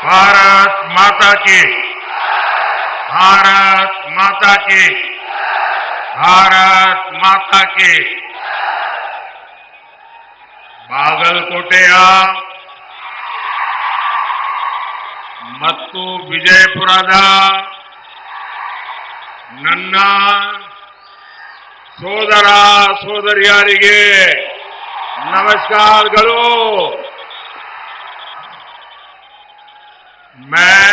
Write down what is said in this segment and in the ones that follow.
भारत माता की, भारत माता की, भारत माता की। ಬಾಗಲಕೋಟೆಯ ಮತ್ತು ವಿಜಯಪುರದ ನನ್ನ ಸೋದರ ಸೋದರಿಯರಿಗೆ नमस्कारಗಳು। मैं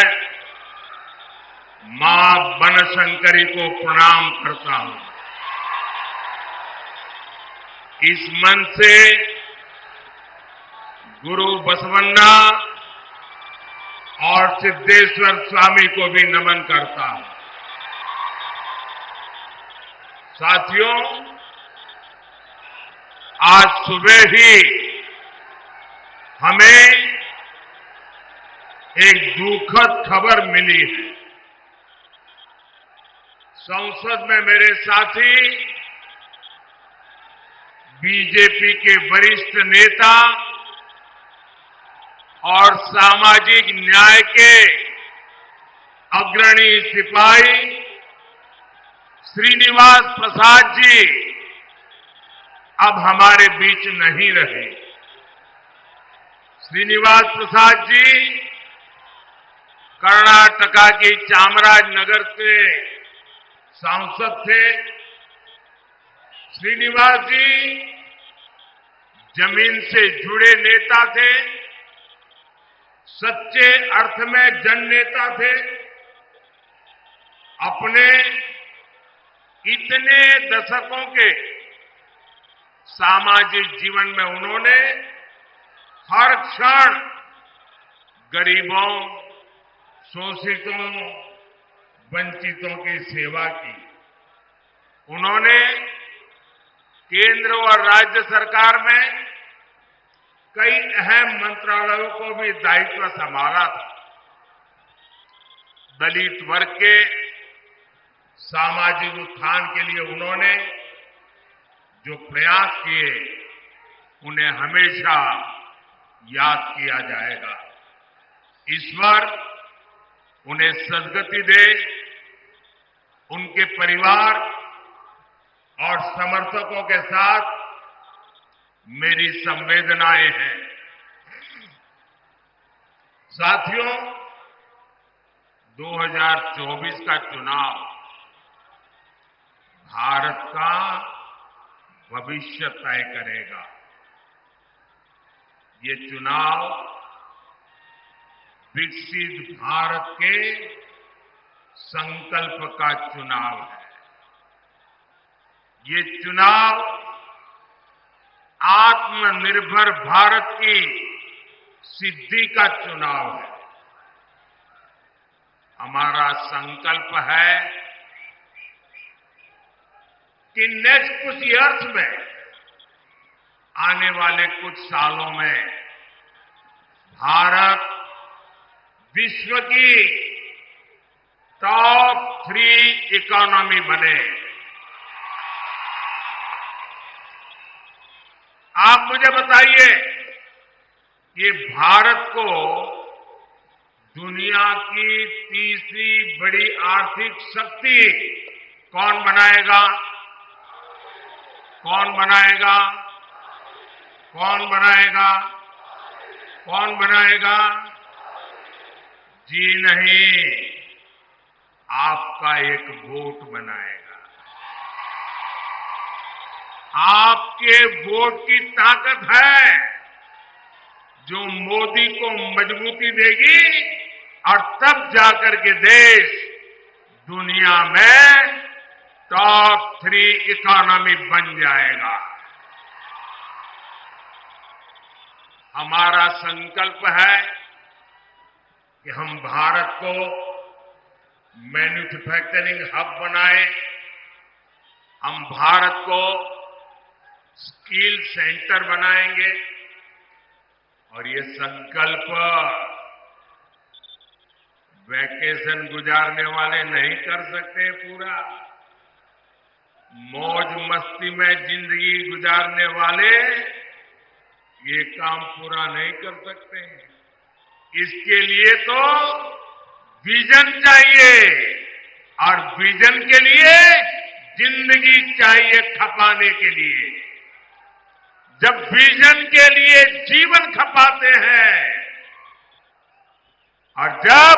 मां बनशंकरी को प्रणाम करता हूं। इस मन से गुरु बसवन्ना और सिद्धेश्वर स्वामी को भी नमन करता हूं। साथियों, आज सुबह ही हमें एक दुखद खबर मिली है। संसद में मेरे साथी बीजेपी के वरिष्ठ नेता और सामाजिक न्याय के अग्रणी सिपाही श्रीनिवास प्रसाद जी अब हमारे बीच नहीं रहे। श्रीनिवास प्रसाद जी कर्नाटका की चामराजनगर से सांसद थे। श्रीनिवास जी जमीन से जुड़े नेता थे, सच्चे अर्थ में जननेता थे। अपने इतने दशकों के सामाजिक जीवन में उन्होंने हर क्षण गरीबों, शोषितों, वंचितों की सेवा की। उन्होंने केंद्र और राज्य सरकार में कई अहम मंत्रालयों को भी दायित्व संभाला था। दलित वर्ग के सामाजिक उत्थान के लिए उन्होंने जो प्रयास किए, उन्हें हमेशा याद किया जाएगा। ईश्वर उन्हें सद्गति दे। उनके परिवार और समर्थकों के साथ मेरी संवेदनाएं हैं। साथियों, 2024 का चुनाव भारत का भविष्य तय करेगा। ये चुनाव विकसित भारत के संकल्प का चुनाव है। ये चुनाव आत्मनिर्भर भारत की सिद्धि का चुनाव है। हमारा संकल्प है कि नेक्स्ट कुछ ईयर्स में, आने वाले कुछ सालों में भारत विश्व की टॉप 3 इकोनॉमी बने। आप मुझे बताइए, ये भारत को दुनिया की तीसरी बड़ी आर्थिक शक्ति कौन बनाएगा? कौन बनाएगा? कौन बनाएगा? कौन बनाएगा? जी नहीं, आपका एक वोट बनाएगा। आपके वोट की ताकत है जो मोदी को मजबूती देगी और तब जाकर के देश दुनिया में टॉप 3 इकोनॉमी बन जाएगा। हमारा संकल्प है कि हम भारत को मैन्युफैक्चरिंग हब बनाएं। हम भारत को स्किल सेंटर बनाएंगे और ये संकल्प वैकेशन गुजारने वाले नहीं कर सकते पूरा। मौज मस्ती में जिंदगी गुजारने वाले ये काम पूरा नहीं कर सकते हैं। इसके लिए तो विजन चाहिए और विजन के लिए जिंदगी चाहिए खपाने के लिए। जब विजन के लिए जीवन खपाते हैं और जब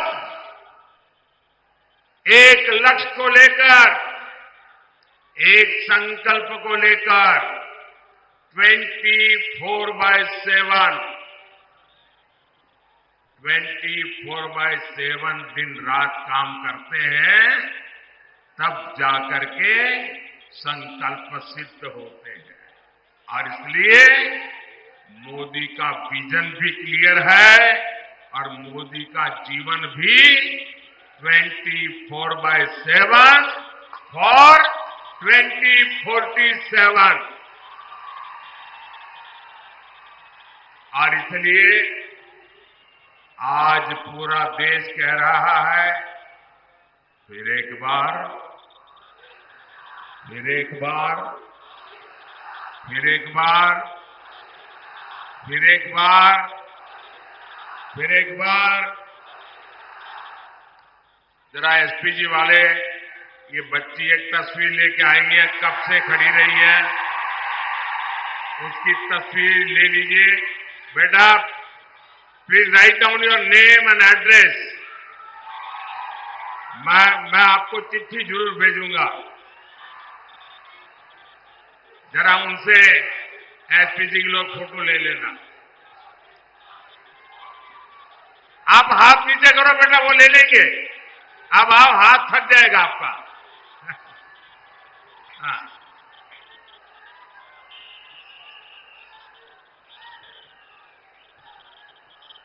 एक लक्ष्य को लेकर, एक संकल्प को लेकर 24/7 दिन रात काम करते हैं, तब जाकर के संकल्प सिद्ध होते हैं। और इसलिए मोदी का विजन भी क्लियर है और मोदी का जीवन भी 24/7 फॉर 2047। और इसलिए आज पूरा देश कह रहा है, फिर एक बार, फिर एक बार, फिर एक बार, फिर एक बार, फिर एक बार। जरा एसपीजी वाले, ये बच्ची एक तस्वीर लेके आई है, कब से खड़ी रही है, उसकी तस्वीर ले लीजिए। बेटा please write down your name and address. मैं आपको चिट्ठी जरूर भेजूंगा। जरा उनसे एसपीजी के लोग फोटो ले लेना। आप हाथ नीचे करो बेटा, वो ले लेंगे। अब आओ, हाथ थक जाएगा आपका। हाँ,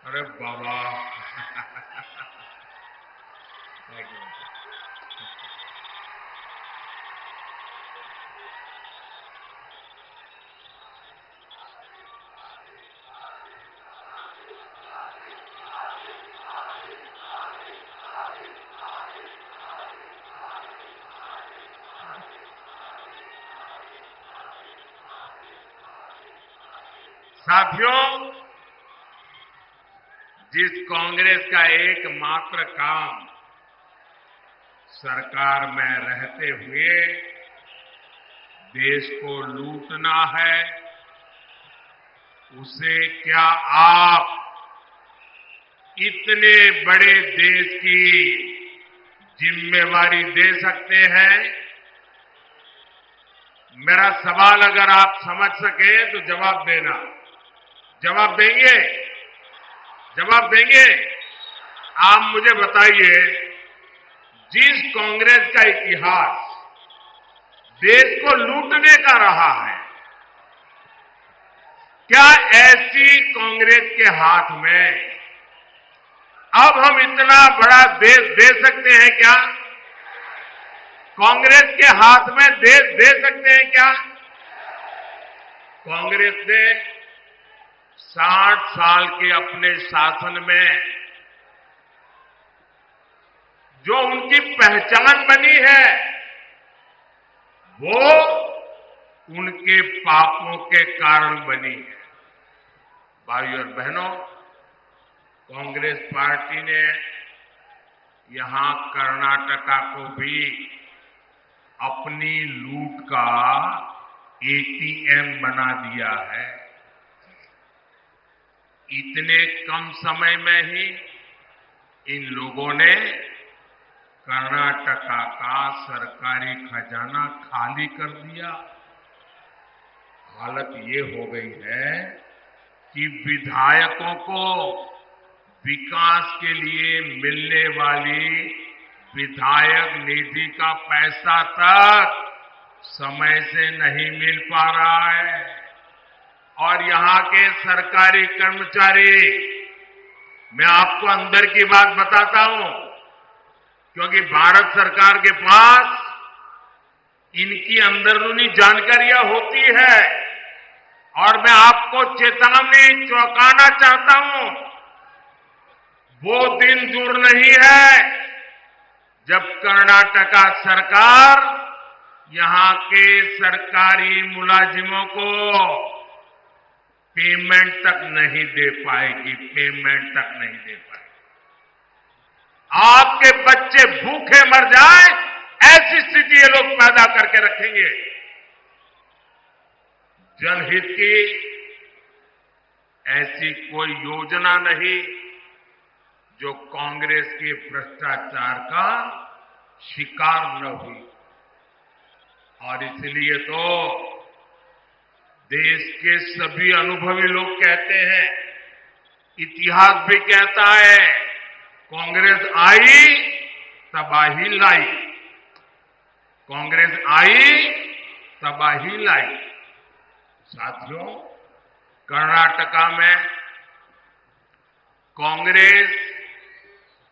अरे बाबा साथियों, जिस कांग्रेस का एकमात्र काम सरकार में रहते हुए देश को लूटना है, उसे क्या आप इतने बड़े देश की जिम्मेवारी दे सकते हैं? मेरा सवाल अगर आप समझ सके तो जवाब देना। जवाब देंगे? जवाब देंगे? आप मुझे बताइए, जिस कांग्रेस का इतिहास देश को लूटने का रहा है, क्या ऐसी कांग्रेस के हाथ में अब हम इतना बड़ा देश दे सकते हैं क्या? कांग्रेस के हाथ में देश दे सकते हैं क्या? कांग्रेस ने 60 साल के अपने शासन में जो उनकी पहचान बनी है, वो उनके पापों के कारण बनी है। भाइयों और बहनों, कांग्रेस पार्टी ने यहां कर्नाटका को भी अपनी लूट का एटीएम बना दिया है। इतने कम समय में ही इन लोगों ने कर्नाटका का सरकारी खजाना खाली कर दिया। हालत ये हो गई है कि विधायकों को विकास के लिए मिलने वाली विधायक निधि का पैसा तक समय से नहीं मिल पा रहा है। और यहां के सरकारी कर्मचारी, मैं आपको अंदर की बात बताता हूं, क्योंकि भारत सरकार के पास इनकी अंदरूनी जानकारियां होती है और मैं आपको चेतावनी चौंकाना चाहता हूं। वो दिन दूर नहीं है जब कर्नाटका सरकार यहां के सरकारी मुलाजिमों को पेमेंट तक नहीं दे पाएगी, पेमेंट तक नहीं दे पाएगी। आपके बच्चे भूखे मर जाए ऐसी स्थिति ये लोग पैदा करके रखेंगे। जनहित की ऐसी कोई योजना नहीं जो कांग्रेस के भ्रष्टाचार का शिकार न हुई। और इसलिए तो देश के सभी अनुभवी लोग कहते हैं, इतिहास भी कहता है, कांग्रेस आई तबाही लाई, कांग्रेस आई तबाही लाई। साथियों, कर्नाटका में कांग्रेस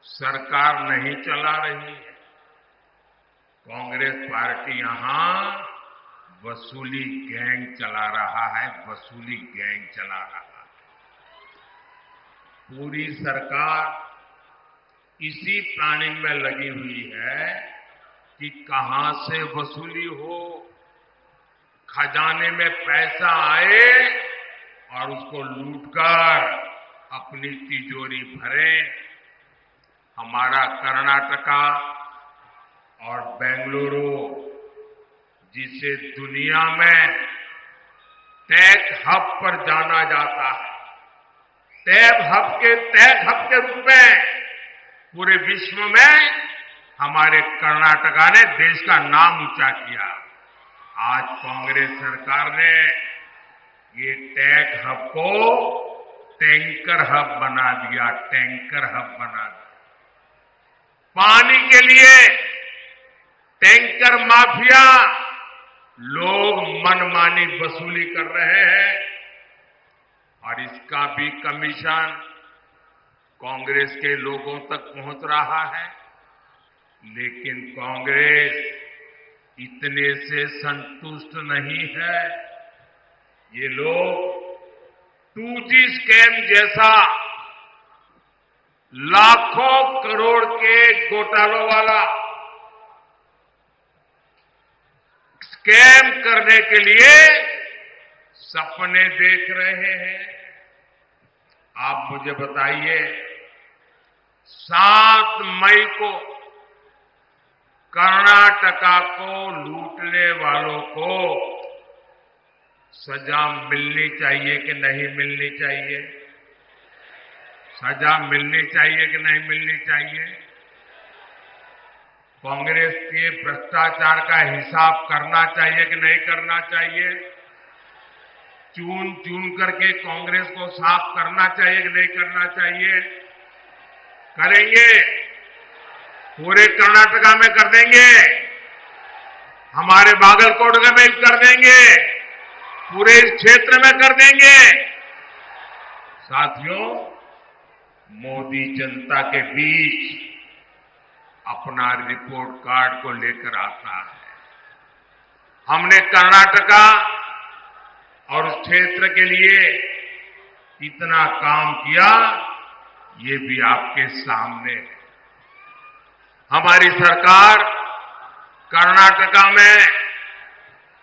सरकार नहीं चला रही है। कांग्रेस पार्टी यहां वसूली गैंग चला रहा है, वसूली गैंग चला रहा है। पूरी सरकार इसी प्लानिंग में लगी हुई है कि कहां से वसूली हो, खजाने में पैसा आए और उसको लूटकर अपनी तिजोरी भरे। हमारा कर्नाटका और बेंगलुरु, जिसे दुनिया में टेक हब पर जाना जाता है, टेक हब के रूप में पूरे विश्व में हमारे कर्नाटका ने देश का नाम ऊंचा किया। आज कांग्रेस सरकार ने ये टेक हब को टैंकर हब बना दिया, टैंकर हब बना दिया। पानी के लिए टैंकर माफिया लोग मनमानी वसूली कर रहे हैं और इसका भी कमीशन कांग्रेस के लोगों तक पहुंच रहा है। लेकिन कांग्रेस इतने से संतुष्ट नहीं है। ये लोग 2G स्कैम जैसा लाखों करोड़ के घोटालों वाला स्कैम करने के लिए सपने देख रहे हैं। आप मुझे बताइए, 7 मई को कर्नाटका को लूटने वालों को सजा मिलनी चाहिए कि नहीं मिलनी चाहिए? सजा मिलनी चाहिए कि नहीं मिलनी चाहिए? कांग्रेस के भ्रष्टाचार का हिसाब करना चाहिए कि नहीं करना चाहिए? चून चून करके कांग्रेस को साफ करना चाहिए कि नहीं करना चाहिए? करेंगे? पूरे कर्नाटका में कर देंगे, हमारे बागलकोट में कर देंगे, पूरे इस क्षेत्र में कर देंगे। साथियों, मोदी जनता के बीच अपना रिपोर्ट कार्ड को लेकर आता है। हमने कर्नाटका और उस क्षेत्र के लिए इतना काम किया, ये भी आपके सामने है। हमारी सरकार कर्नाटका में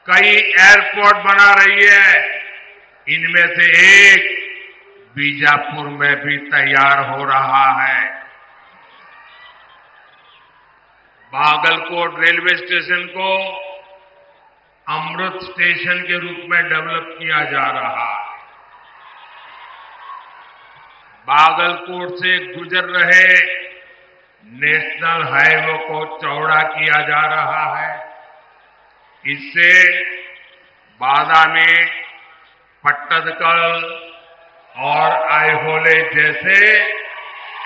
कई एयरपोर्ट बना रही है। इनमें से एक बीजापुर में भी तैयार हो रहा है। बागलकोट रेलवे स्टेशन को अमृत स्टेशन के रूप में डेवलप किया जा रहा है। बागलकोट से गुजर रहे नेशनल हाईवे को चौड़ा किया जा रहा है। इससे बादामी, पट्टदकल और आइहोले जैसे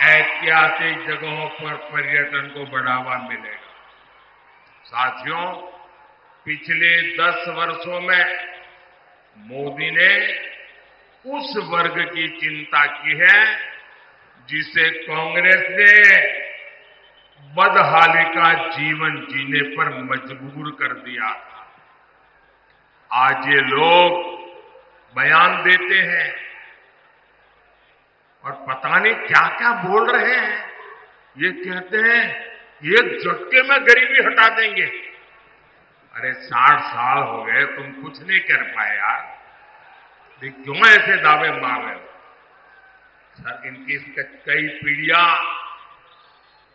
ऐतिहासिक जगहों पर पर्यटन को बढ़ावा मिलेगा। साथियों, पिछले 10 वर्षों में मोदी ने उस वर्ग की चिंता की है जिसे कांग्रेस ने बदहाली का जीवन जीने पर मजबूर कर दिया था। आज ये लोग बयान देते हैं और पता नहीं क्या क्या बोल रहे हैं। ये कहते हैं एक झटके में गरीबी हटा देंगे। अरे 60 साल हो गए, तुम कुछ नहीं कर पाए यार। लेकिन क्यों ऐसे दावे मार रहे हो? सर, इनकी कई पीढ़ियां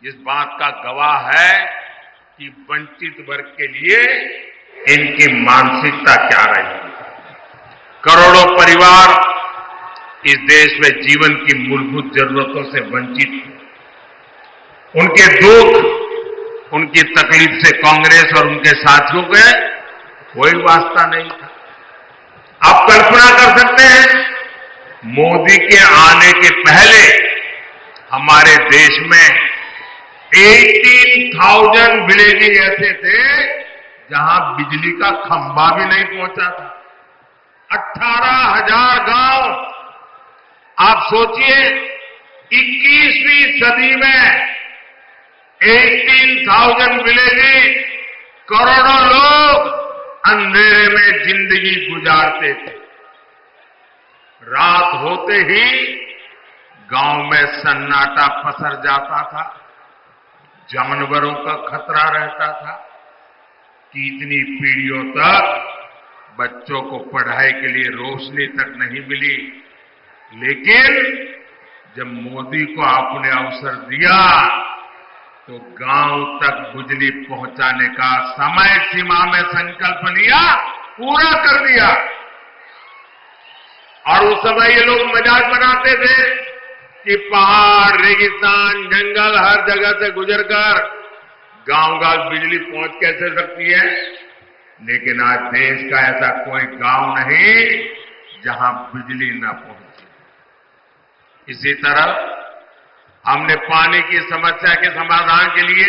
इस बात का गवाह है कि वंचित वर्ग के लिए इनकी मानसिकता क्या रही। करोड़ों परिवार इस देश में जीवन की मूलभूत जरूरतों से वंचित थे। उनके दुख, उनकी तकलीफ से कांग्रेस और उनके साथियों के कोई वास्ता नहीं था। आप कल्पना कर सकते हैं, मोदी के आने के पहले हमारे देश में 18,000 विलेजेस ऐसे थे जहां बिजली का खंभा भी नहीं पहुंचा था। 18,000 गांव। आप सोचिए, 21वीं सदी में 18,000 विलेजेस, करोड़ों लोग अंधेरे में जिंदगी गुजारते थे। रात होते ही गांव में सन्नाटा पसर जाता था, जानवरों का खतरा रहता था। कितनी पीढ़ियों तक बच्चों को पढ़ाई के लिए रोशनी तक नहीं मिली। लेकिन जब मोदी को आपने अवसर दिया तो गांव तक बिजली पहुंचाने का समय सीमा में संकल्प लिया, पूरा कर दिया। और उस समय ये लोग मजाक बनाते थे कि पहाड़, रेगिस्तान, जंगल हर जगह से गुजरकर गांव-गांव बिजली पहुंच कैसे सकती है। लेकिन आज देश का ऐसा कोई गांव नहीं जहां बिजली न पहुंचे। इसी तरह हमने पानी की समस्या के समाधान के लिए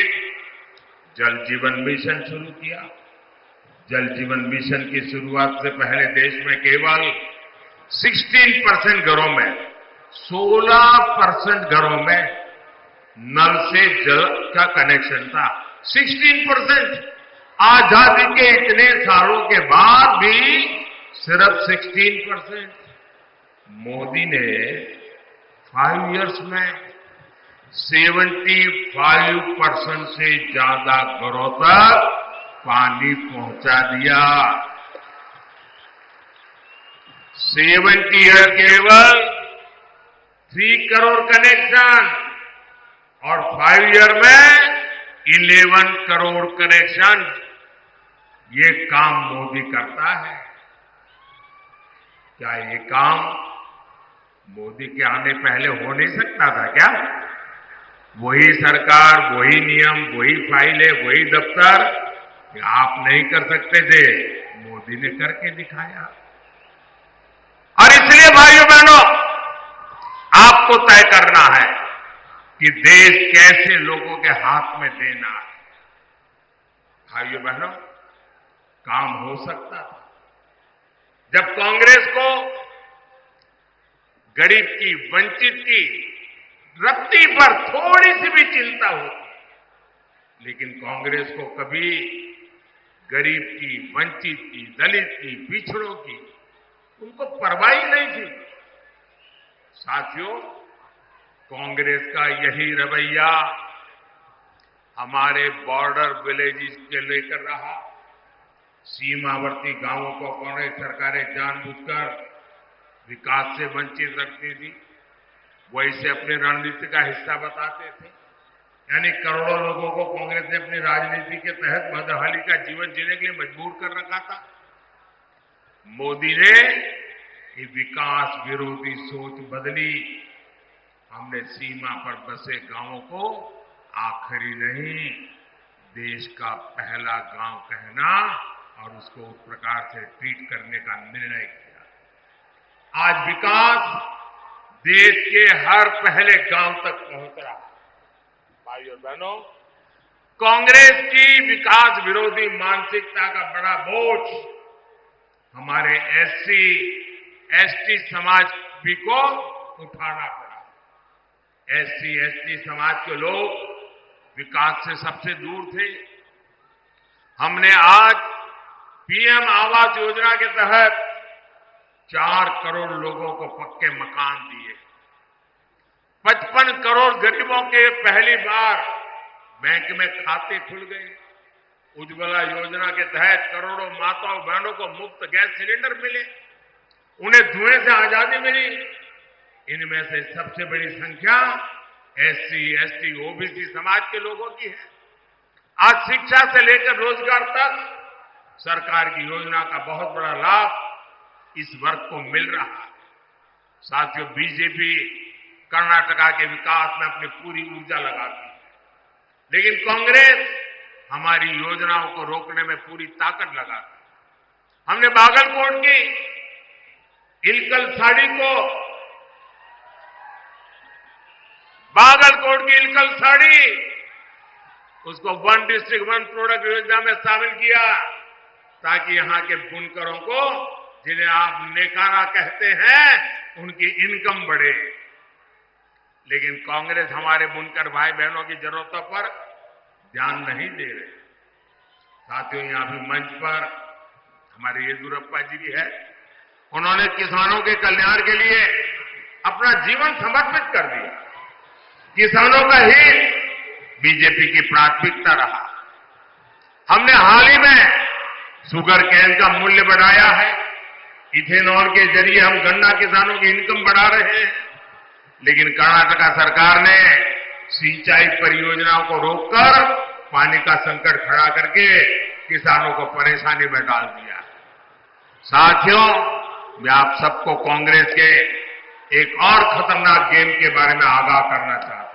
जल जीवन मिशन शुरू किया। जल जीवन मिशन की शुरुआत से पहले देश में केवल 16% घरों में, 16% घरों में नल से जल का कनेक्शन था। 16%। आजादी के इतने सालों के बाद भी सिर्फ 16%। मोदी ने 5 इयर्स में 75% से ज्यादा घरों तक पानी पहुंचा दिया। 70 ईयर केवल 3 करोड़ कनेक्शन और 5 ईयर में 11 करोड़ कनेक्शन। ये काम मोदी करता है। क्या ये काम मोदी के आने पहले हो नहीं सकता था क्या? वही सरकार, वही नियम, वही फाइलें, वही दफ्तर, आप नहीं कर सकते थे, मोदी ने करके दिखाया। और इसलिए भाइयों बहनों, आपको तय करना है कि देश कैसे लोगों के हाथ में देना है। भाइयों बहनों, काम हो सकता था जब कांग्रेस को गरीब की, वंचित की रत्ती पर थोड़ी सी भी चिंता होती। लेकिन कांग्रेस को कभी गरीब की, वंचित की, दलित की, पिछड़ों की उनको परवाह ही नहीं थी। साथियों, कांग्रेस का यही रवैया हमारे बॉर्डर विलेजेस के लेकर रहा। सीमावर्ती गांवों को कांग्रेस सरकारें जानबूझकर विकास से वंचित रखती थी, वैसे अपनी रणनीति का हिस्सा बताते थे। यानी करोड़ों लोगों को कांग्रेस ने अपनी राजनीति के तहत बदहाली का जीवन जीने के लिए मजबूर कर रखा था। मोदी ने ये विकास विरोधी सोच बदली। हमने सीमा पर बसे गांवों को आखिरी नहीं, देश का पहला गांव कहना और उसको उस प्रकार से ट्रीट करने का निर्णय किया। आज विकास देश के हर पहले गांव तक पहुंच रहा है। भाइयों बहनों, कांग्रेस की विकास विरोधी मानसिकता का बड़ा बोझ हमारे एससी, एसटी समाज भी को उठाना पड़ा। एससी, एसटी समाज के लोग विकास से सबसे दूर थे। हमने आज पीएम आवास योजना के तहत 4 करोड़ लोगों को पक्के मकान दिए। 55 करोड़ गरीबों के पहली बार बैंक में खाते खुल गए। उज्ज्वला योजना के तहत करोड़ों माताओं बहनों को मुफ्त गैस सिलेंडर मिले। उन्हें धुएं से आजादी मिली। इनमें से सबसे बड़ी संख्या एससी, एसटी, ओबीसी समाज के लोगों की है। आज शिक्षा से लेकर रोजगार तक सरकार की योजना का बहुत बड़ा लाभ इस वर्ग को मिल रहा है। साथियों, बीजेपी कर्नाटका के विकास में अपनी पूरी ऊर्जा लगाती है, लेकिन कांग्रेस हमारी योजनाओं को रोकने में पूरी ताकत लगाती है। हमने बागलकोट की इलकल साड़ी उसको वन डिस्ट्रिक्ट वन प्रोडक्ट योजना में शामिल किया, ताकि यहां के बुनकरों को, जिन्हें आप नेकारा कहते हैं, उनकी इनकम बढ़े। लेकिन कांग्रेस हमारे बुनकर भाई बहनों की जरूरतों पर ध्यान नहीं दे रहे। साथियों, यहां भी मंच पर हमारे येदियुरप्पा जी भी है। उन्होंने किसानों के कल्याण के लिए अपना जीवन समर्पित कर दिया। किसानों का हित बीजेपी की प्राथमिकता रहा। हमने हाल ही में शुगर केन का मूल्य बढ़ाया है। इथेनॉल के जरिए हम गन्ना किसानों की इनकम बढ़ा रहे हैं। लेकिन कर्नाटका सरकार ने सिंचाई परियोजनाओं को रोककर पानी का संकट खड़ा करके किसानों को परेशानी में डाल दिया। साथियों, मैं आप सबको कांग्रेस के एक और खतरनाक गेम के बारे में आगाह करना चाहता हूं।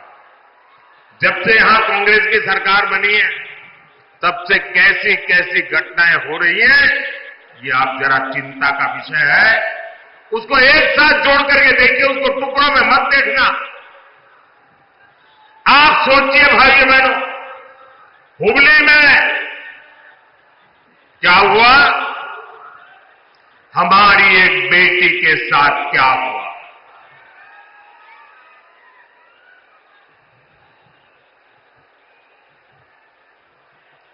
जब से यहां कांग्रेस की सरकार बनी है, तब से कैसी कैसी घटनाएं हो रही हैं, ये आप जरा चिंता का विषय है। उसको एक साथ जोड़ करके देखिए, उसको टुकड़ों में मत देखना। आप सोचिए भाइयों बहनों, हुबली में क्या हुआ, हमारी एक बेटी के साथ क्या हुआ।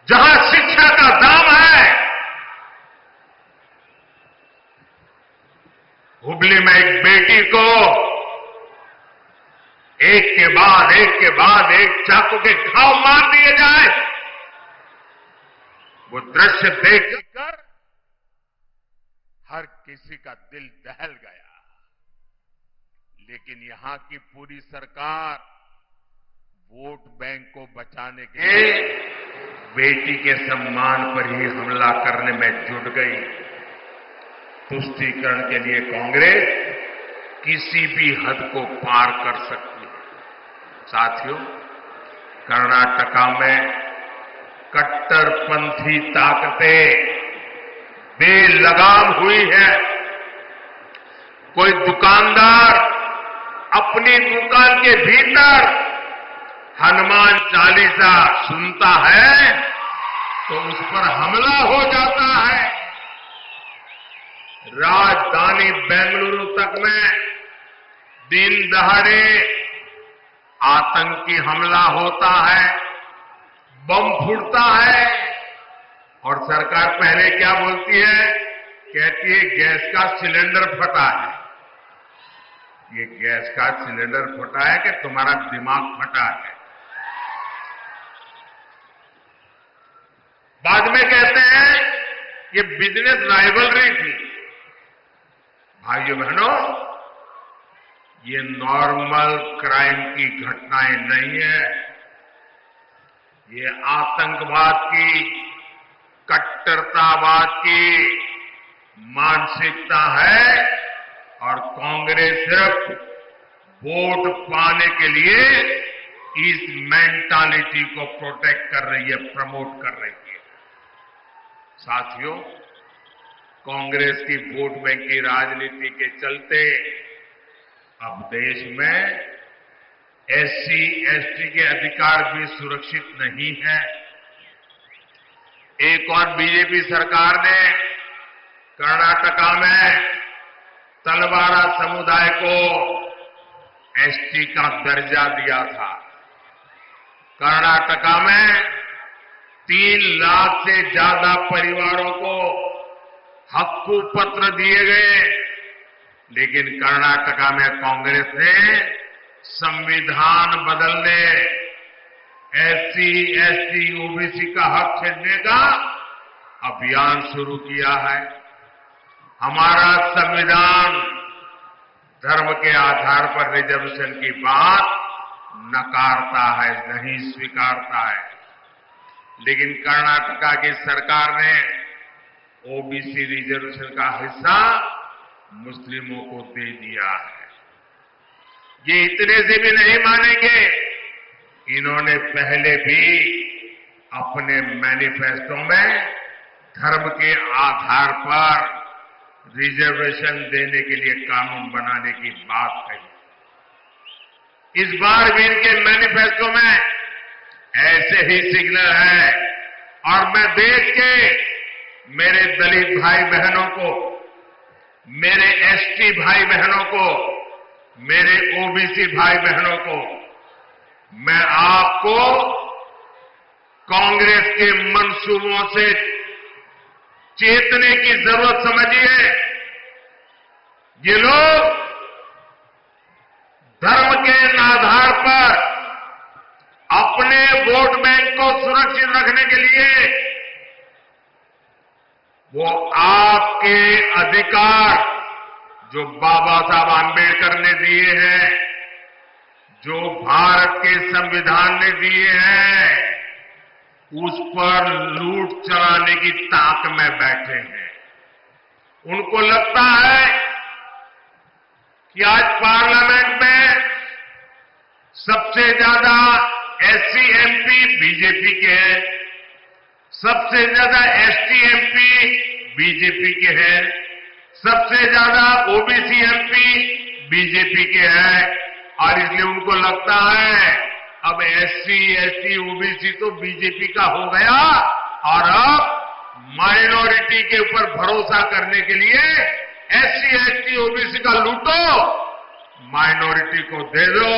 जहां शिक्षा का दाम है, हुबली में एक बेटी को एक के बाद एक चाकू के घाव मार दिए जाए, वो दृश्य देखकर हर किसी का दिल दहल गया। लेकिन यहां की पूरी सरकार वोट बैंक को बचाने के लिए बेटी के सम्मान पर ही हमला करने में जुट गई। तुष्टीकरण के लिए कांग्रेस किसी भी हद को पार कर सकती है। साथियों, कर्नाटका में कट्टरपंथी ताकतें बेलगाम हुई है। कोई दुकानदार अपनी दुकान के भीतर हनुमान चालीसा सुनता है तो उस पर हमला हो जाता है। राजधानी बेंगलुरु तक में दिन दहाड़े आतंकी हमला होता है, बम फूटता है, और सरकार पहले क्या बोलती है, कहती है गैस का सिलेंडर फटा है। ये गैस का सिलेंडर फटा है कि तुम्हारा दिमाग फटा है। बाद में कहते हैं ये बिजनेस राइवलरी थी। भाइयों बहनों, ये नॉर्मल क्राइम की घटनाएं नहीं है, ये आतंकवाद की, कट्टरतावाद की मानसिकता है। और कांग्रेस सिर्फ वोट पाने के लिए इस मेंटालिटी को प्रोटेक्ट कर रही है, प्रमोट कर रही है। साथियों, कांग्रेस की वोट बैंक की राजनीति के चलते अब देश में एससी, एसटी के अधिकार भी सुरक्षित नहीं है। एक और बीजेपी सरकार ने कर्नाटका में तलवारा समुदाय को एसटी का दर्जा दिया था। कर्नाटका में 3 लाख से ज्यादा परिवारों को हक्कू पत्र दिए गए, लेकिन कर्नाटका में कांग्रेस ने संविधान बदलने, एससी, एसटी, ओबीसी का हक छीनने का अभियान शुरू किया है। हमारा संविधान धर्म के आधार पर रिजर्वेशन की बात नकारता है, नहीं स्वीकारता है। लेकिन कर्नाटका की सरकार ने ओबीसी रिजर्वेशन का हिस्सा मुस्लिमों को दे दिया है। ये इतने से भी नहीं मानेंगे, इन्होंने पहले भी अपने मैनिफेस्टो में धर्म के आधार पर रिजर्वेशन देने के लिए कानून बनाने की बात कही। इस बार भी इनके मैनिफेस्टो में ऐसे ही सिग्नल है और मैं देश के मेरे दलित भाई बहनों को, मेरे एसटी भाई बहनों को, मेरे ओबीसी भाई बहनों को, मैं आपको कांग्रेस के मंसूबों से चेतने की जरूरत समझिए। ये लोग धर्म के आधार पर अपने वोट बैंक को सुरक्षित रखने के लिए वो आपके अधिकार जो बाबा साहब आंबेडकर ने दिए हैं, जो भारत के संविधान ने दिए हैं, उस पर लूट चलाने की ताक में बैठे हैं। उनको लगता है कि आज पार्लियामेंट में सबसे ज्यादा एससी एमपी बीजेपी के हैं, सबसे ज्यादा एसटी एमपी बीजेपी के हैं, सबसे ज्यादा ओबीसी एमपी बीजेपी के हैं और इसलिए उनको लगता है अब एससी एसटी ओबीसी तो बीजेपी का हो गया और अब माइनॉरिटी के ऊपर भरोसा करने के लिए एससी एसटी ओबीसी का लूटो, माइनॉरिटी को दे दो।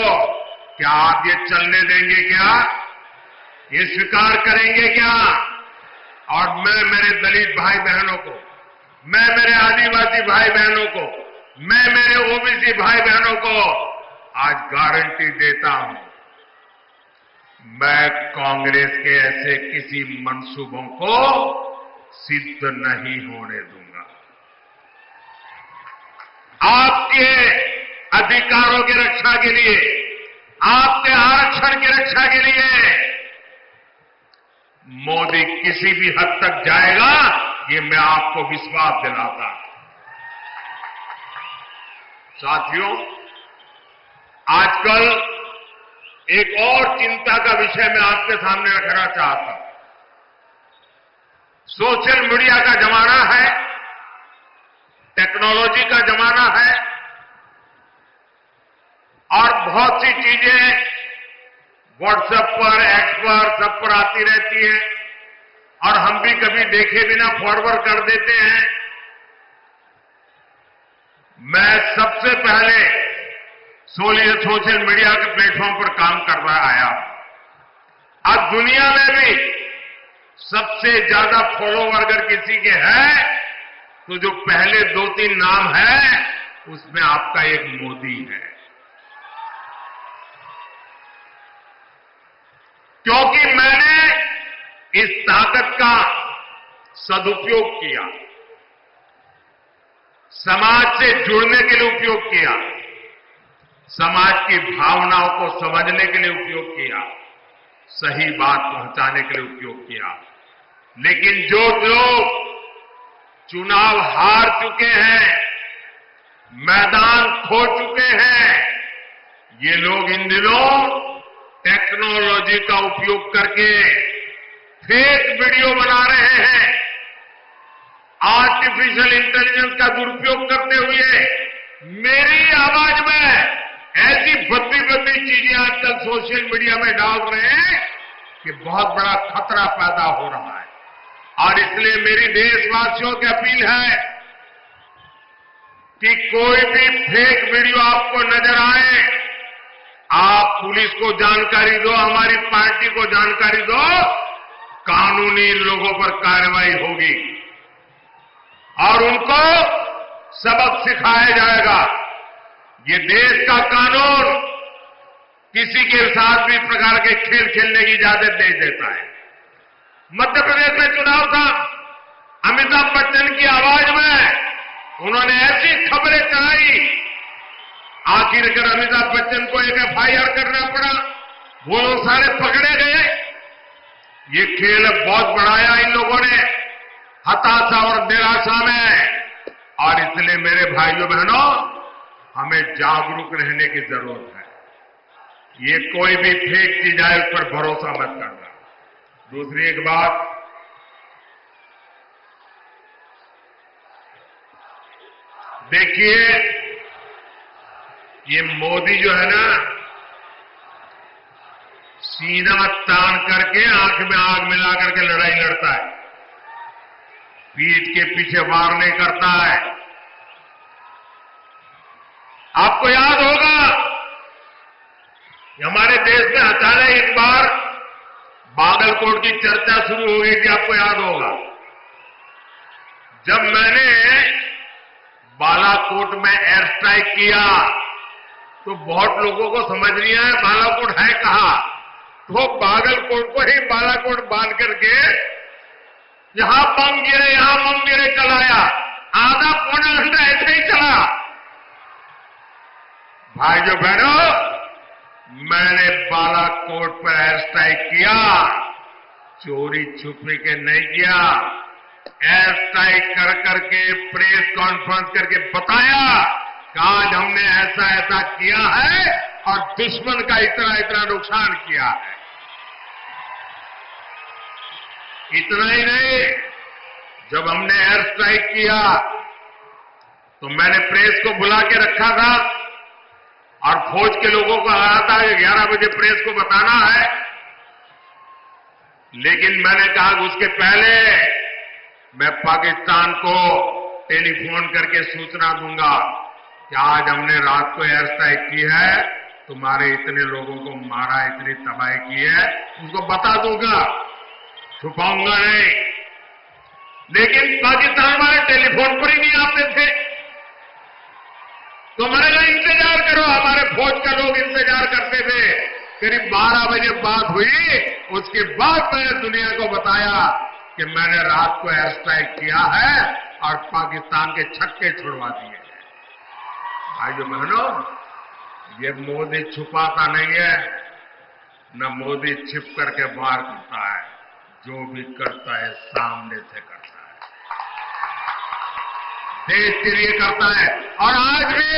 क्या आप ये चलने देंगे? क्या ये स्वीकार करेंगे क्या? और मैं मेरे दलित भाई बहनों को, मैं मेरे आदिवासी भाई बहनों को, मैं मेरे ओबीसी भाई बहनों को आज गारंटी देता हूं, मैं कांग्रेस के ऐसे किसी मंसूबों को सिद्ध नहीं होने दूंगा। आपके अधिकारों की रक्षा के लिए, आपके आरक्षण की रक्षा के लिए मोदी किसी भी हद तक जाएगा, ये मैं आपको विश्वास दिलाता हूं। साथियों, आजकल एक और चिंता का विषय मैं आपके सामने रखना चाहता हूं। सोशल मीडिया का जमाना है, टेक्नोलॉजी का जमाना है और बहुत सी चीजें व्हाट्सएप पर, एक्स पर, सब पर आती रहती है और हम भी कभी देखे बिना फॉरवर्ड कर देते हैं। मैं सबसे पहले सोशल मीडिया के प्लेटफॉर्म पर काम कर रहा आया। आज दुनिया में भी सबसे ज्यादा फॉलोवर अगर किसी के हैं तो जो पहले 2-3 नाम है उसमें आपका एक मोदी है, क्योंकि मैंने इस ताकत का सदुपयोग किया, समाज से जुड़ने के लिए उपयोग किया, समाज की भावनाओं को समझने के लिए उपयोग किया, सही बात पहुंचाने के लिए उपयोग किया। लेकिन जो लोग चुनाव हार चुके हैं, मैदान खो चुके हैं, ये लोग इन दिनों टेक्नोलॉजी का उपयोग करके फेक वीडियो बना रहे हैं, आर्टिफिशियल इंटेलिजेंस का दुरुपयोग करते हुए मेरी आवाज में ऐसी भद्दी चीजें आजकल सोशल मीडिया में डाल रहे हैं कि बहुत बड़ा खतरा पैदा हो रहा है। और इसलिए मेरी देशवासियों की अपील है कि कोई भी फेक वीडियो आपको नजर आए, आप पुलिस को जानकारी दो, हमारी पार्टी को जानकारी दो, कानूनी लोगों पर कार्रवाई होगी और उनको सबक सिखाया जाएगा। ये देश का कानून किसी के साथ भी प्रकार के खेल खेलने की इजाजत नहीं देता है। मध्य प्रदेश में चुनाव था, अमिताभ बच्चन की आवाज में उन्होंने ऐसी खबरें चलाई, आखिरकार अमिताभ बच्चन को एक FIR करना पड़ा, वो लोग सारे पकड़े गए। ये खेल बहुत बढ़ाया इन लोगों ने हताशा और निराशा में, और इसलिए मेरे भाइयों बहनों, हमें जागरूक रहने की जरूरत है। ये कोई भी फेक चीज आए उस पर भरोसा मत करना। दूसरी एक बात, देखिए ये मोदी जो है ना, सीना तान करके आंख में आग मिला करके लड़ाई लड़ता है, पीठ के पीछे वार नहीं करता है। आपको याद होगा कि हमारे देश में अचानक एक बार बागलकोट की चर्चा शुरू हो गई थी, आपको याद होगा। जब मैंने बालाकोट में एयर स्ट्राइक किया तो बहुत लोगों को समझ नहीं आया बालाकोट है कहां, तो बागलकोट को ही बालाकोट बांध करके यहां बम गिरे चलाया, आधा पौना घंटा ऐसे ही चला। भाइयों बहनों, मैंने बालाकोट पर एयर स्ट्राइक किया, चोरी छुपे के नहीं किया, एयर स्ट्राइक कर करके प्रेस कॉन्फ्रेंस करके बताया कि आज हमने ऐसा ऐसा किया है और दुश्मन का इतना इतना नुकसान किया है। इतना ही नहीं, जब हमने एयर स्ट्राइक किया तो मैंने प्रेस को बुला के रखा था और फौज के लोगों को कहा था कि 11 बजे प्रेस को बताना है, लेकिन मैंने कहा कि उसके पहले मैं पाकिस्तान को टेलीफोन करके सूचना दूंगा कि आज हमने रात को एयर स्ट्राइक की है, तुम्हारे इतने लोगों को मारा, इतनी तबाही की है, उनको बता दूंगा, छुपाऊंगा नहीं। लेकिन पाकिस्तान वाले टेलीफोन पर ही नहीं आते थे, तो मैंने कहा इंतजार करो, हमारे फौज के लोग इंतजार करते थे। करीब 12 बजे बात हुई, उसके बाद मैंने दुनिया को बताया कि मैंने रात को एयर स्ट्राइक किया है और पाकिस्तान के छक्के छुड़वा दिए हैं। भाइयों बहनों, ये मोदी छुपाता नहीं है, न मोदी छिप करके वार करता है, जो भी करता है सामने से करता है, देश के लिए करता है। और आज भी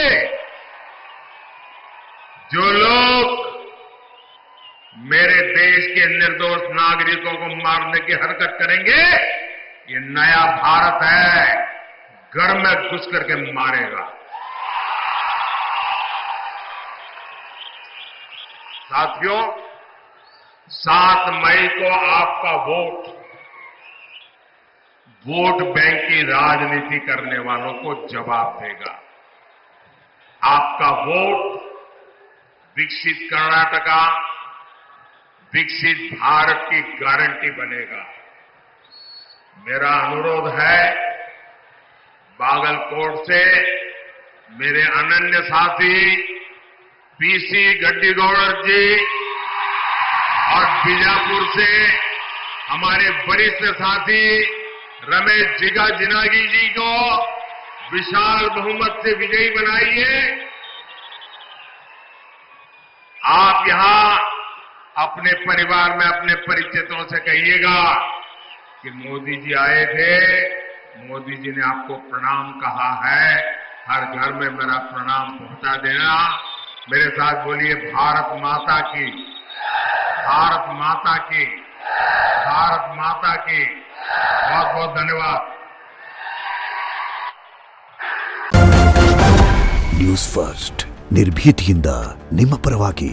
जो लोग मेरे देश के निर्दोष नागरिकों को मारने की हरकत करेंगे, ये नया भारत है, घर में घुस करके मारेगा। साथियों, 7 मई को आपका वोट बैंक की राजनीति करने वालों को जवाब देगा। आपका वोट विकसित कर्नाटका, विकसित भारत की गारंटी बनेगा। मेरा अनुरोध है, बागलकोट से मेरे अनन्य साथी PC गड्डीगौड़ जी और बीजापुर से हमारे वरिष्ठ साथी रमेश जिनागी जी को विशाल बहुमत से विजयी बनाइए। आप यहां अपने परिवार में अपने परिचितों से कहिएगा कि मोदी जी आए थे, मोदी जी ने आपको प्रणाम कहा है, हर घर में मेरा प्रणाम पहुंचा देना। मेरे साथ बोलिए, भारत माता की, भारत माता की, भारत माता की। बहुत बहुत धन्यवाद। ನ್ಯೂಸ್ ಫಸ್ಟ್ ನಿರ್ಭೀತಿಯಿಂದ ನಿಮ್ಮ ಪರವಾಗಿ।